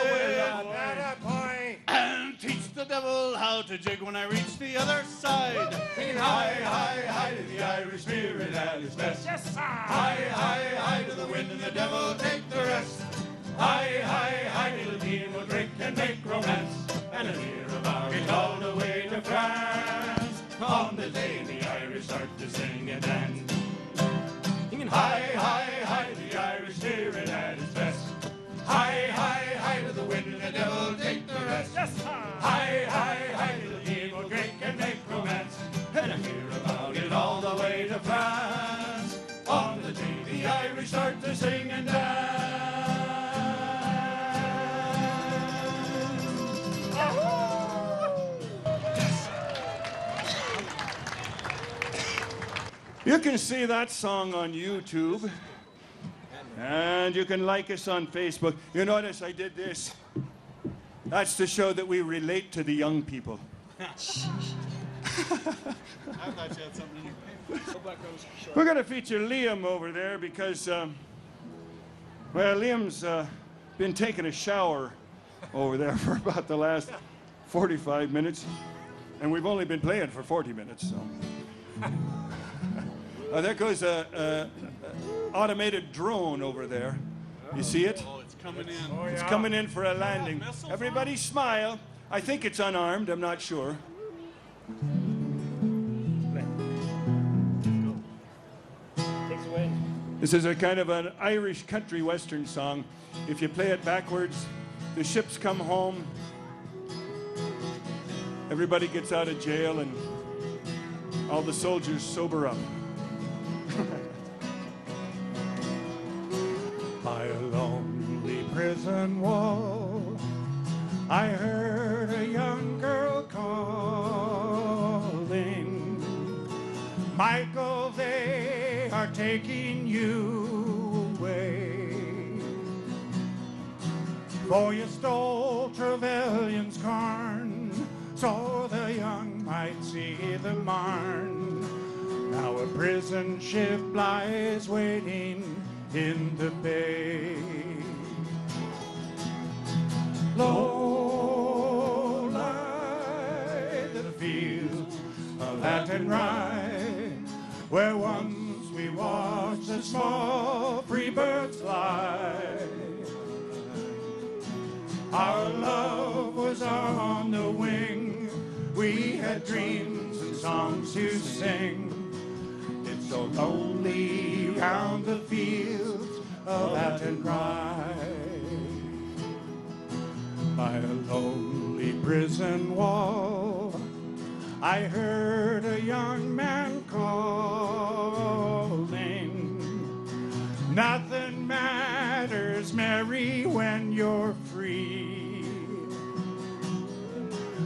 [SPEAKER 8] And teach the devil how to jig when I reach the other side.
[SPEAKER 3] Singing hi, hi, hi to the Irish spirit at its best. Hi, hi, hi to the wind and the devil take the rest. Hi, hi, hi to the tea and we'll drink and make romance. And hear about it all the way to France. On the day the Irish start to sing and dance. Hi, hi, hi to the Irish spirit at its best. Hi, hi, hi to the wind and the devil take the rest. Hi, hi, hi to the tea and we'll drink and make romance. And hear about it all the way to France. On the day the Irish start to sing and dance.
[SPEAKER 6] You can see that song on YouTube. And you can like us on Facebook. You notice I did this. That's to show that we relate to the young people.
[SPEAKER 8] I thought you had something in your
[SPEAKER 6] We're going to feature Liam over there because, well, Liam's been taking a shower over there for about the last 45 minutes. And we've only been playing for 40 minutes, so. There goes a automated drone over there. You see it?
[SPEAKER 8] Oh, it's coming in.
[SPEAKER 6] It's coming in for a landing. Everybody smile. I think it's unarmed. I'm not sure. This is a kind of an Irish country western song. If you play it backwards, the ships come home. Everybody gets out of jail and all the soldiers sober up. By a lonely prison wall, I heard a young girl calling. Michael, they are taking you away. For you stole Trevelyan's corn, so the young might see the marn. Now a prison ship lies waiting in the bay. Low lie the fields of Athen Rye, where once we watched the small free birds fly. Our love was on the wing, we had dreams and songs to sing. It's so lonely round the fields of Athenry. By a lonely prison wall, I heard a young man calling. Nothing matters, Mary, when you're free.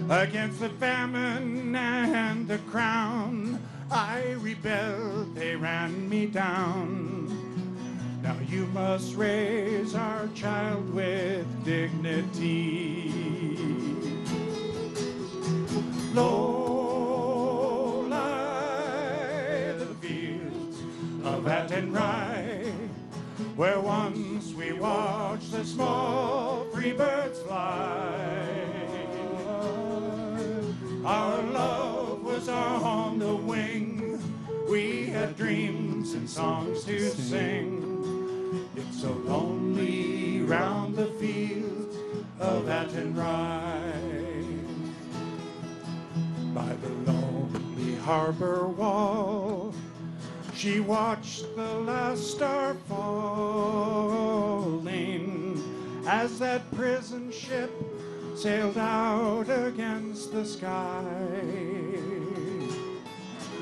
[SPEAKER 6] Against the famine and the crown, I rebelled, they ran me down. Now you must raise our child with dignity. Low lie the fields of Athenry, where once we watched the small free birds fly. Our love was on the wing, we had dreams and songs to sing. It's so lonely round the fields of Athenry. By the lonely harbor wall, she watched the last star falling as that prison ship sailed out against the sky.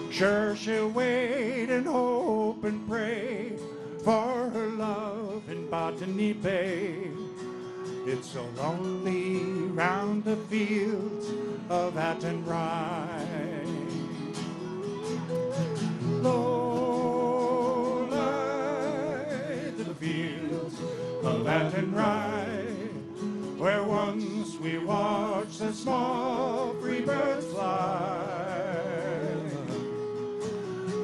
[SPEAKER 6] Sure, she'll wait and hope and pray for her love in Botany Bay. It's so lonely round the fields of Athenry. Low lie the fields of Athenry, where once we watched the small free birds fly.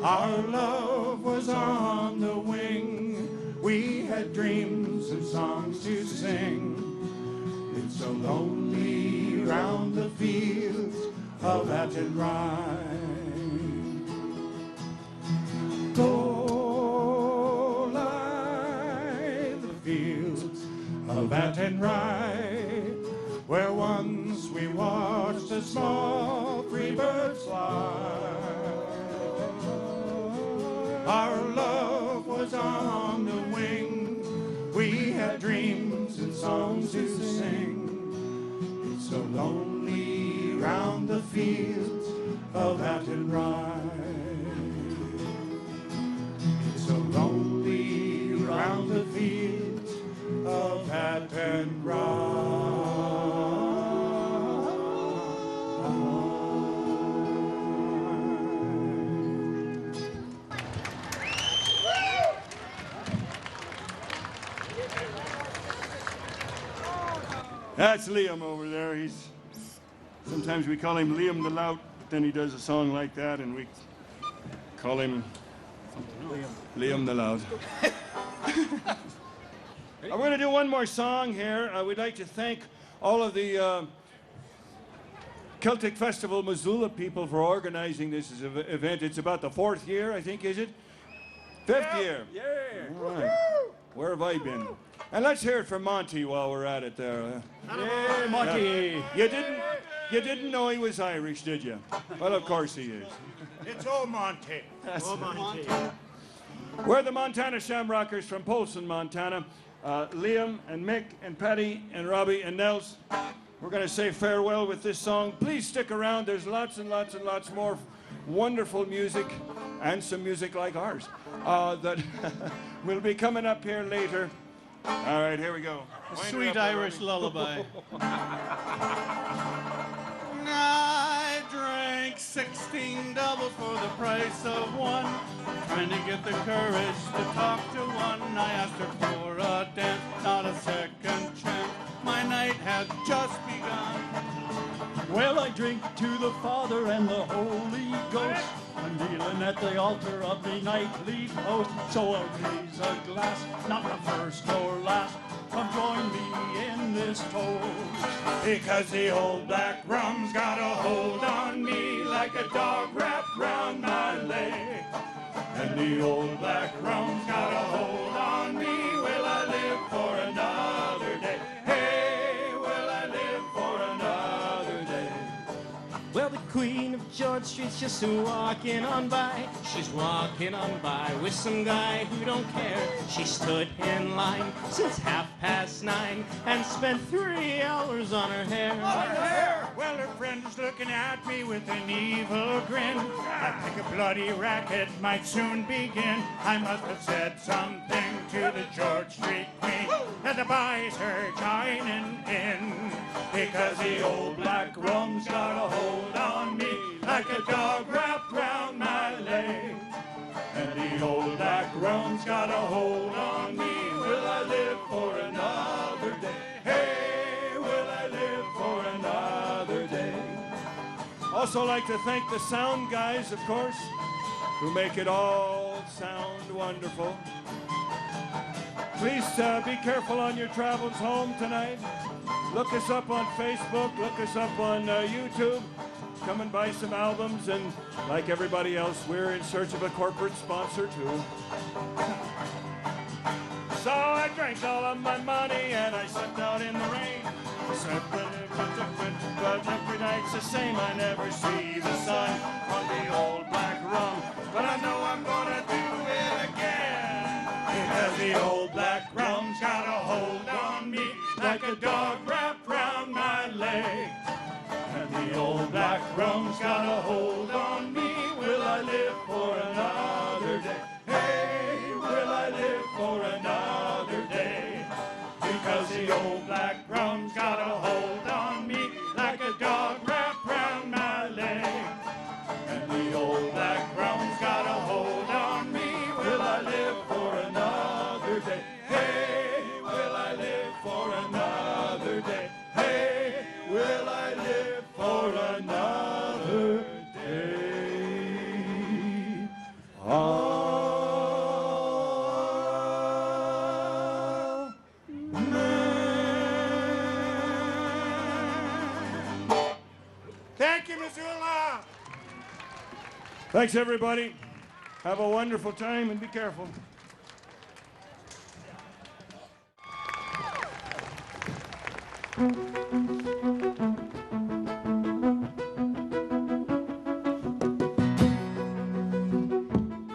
[SPEAKER 6] Our love was on the wing, we had dreams and songs to sing. It's so lonely round the fields of Athenry. Low lie the fields of Athenry, where once we watched the small free birds fly. Our love was on the wing, we had dreams and songs to sing. It's so lonely round the fields of Athenry. It's so lonely round the fields of Athenry.
[SPEAKER 3] That's Liam over there. Sometimes we call him Liam the Lout, but then he does a song like that, and we call him Liam the Lout. We're going to do one more song here. We'd like to thank all of the Celtic Festival Missoula people for organizing this event. It's about the 4th year, I think, is it? 5th year. Yeah. All right. Where have I been? And let's hear it from Monty while we're at it there.
[SPEAKER 4] Yeah, Monty.
[SPEAKER 3] You didn't know he was Irish, did you? Well, of course he is.
[SPEAKER 6] It's old Monty.
[SPEAKER 4] Old Monty.
[SPEAKER 3] We're the Montana Shamrockers from Polson, Montana. Liam and Mick and Patty and Robbie and Nels. We're going to say farewell with this song. Please stick around. There's lots and lots and lots more wonderful music and some music like ours that will be coming up here later. All right, here we go.
[SPEAKER 8] A sweet Irish lullaby. I drank 16 doubles for the price of one, trying to get the courage to talk to one. I asked her for a dance, not a second chance. My night had just begun.
[SPEAKER 4] Well, I drink to the Father and the Holy Ghost. I'm kneeling at the altar of the nightly post. So I'll raise a glass, not the first nor last. Come join me in this toast.
[SPEAKER 6] Because the old black rum's got a hold on me like a dog wrapped round my leg. And the old black rum's got a hold on me. Will I live for another day? Hey, will I live for another day?
[SPEAKER 4] Well, the
[SPEAKER 7] Queen of George Street's just walking on by. She's walking on by with some guy who don't care. She stood in line since 9:30 and spent 3 hours on her hair.
[SPEAKER 6] Well, her friend was looking at me with an evil grin. I think a bloody racket might soon begin. I must have said something to the George Street Queen that buys her joining in.
[SPEAKER 3] Because the old black rum's got a hold on me like a dog wrapped round my leg. And the old black rum's got a hold on me. Will I live for another day? Hey, will I live for another day? Also like to thank the sound guys, of course, who make it all sound wonderful. Please be careful on your travels home tonight. Look us up on Facebook, look us up on YouTube. Come and buy some albums, and like everybody else, we're in search of a corporate sponsor too. So I drank all of my money and I slept out in the rain. But every night's the same. I never see the sun on the old black rum, but I know I'm gonna do it again. Because the old black rum's got a hold on me like a dog wrapped round my leg. And the old black rum's got a hold on me. Will I live for another day? Hey, will I live for another day? Because the old black rum's got a hold on me like a dog wrapped round my leg. And the old black rum's got a hold on me. Will I live for another day? Hey, will I live for another day? Hey, will I live for another day?
[SPEAKER 6] Thank you, Missoula.
[SPEAKER 3] Thanks, everybody. Have a wonderful time and be careful.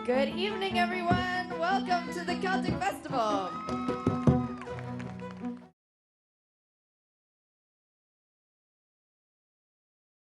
[SPEAKER 1] Good evening, everyone. Welcome to the Celtic Festival.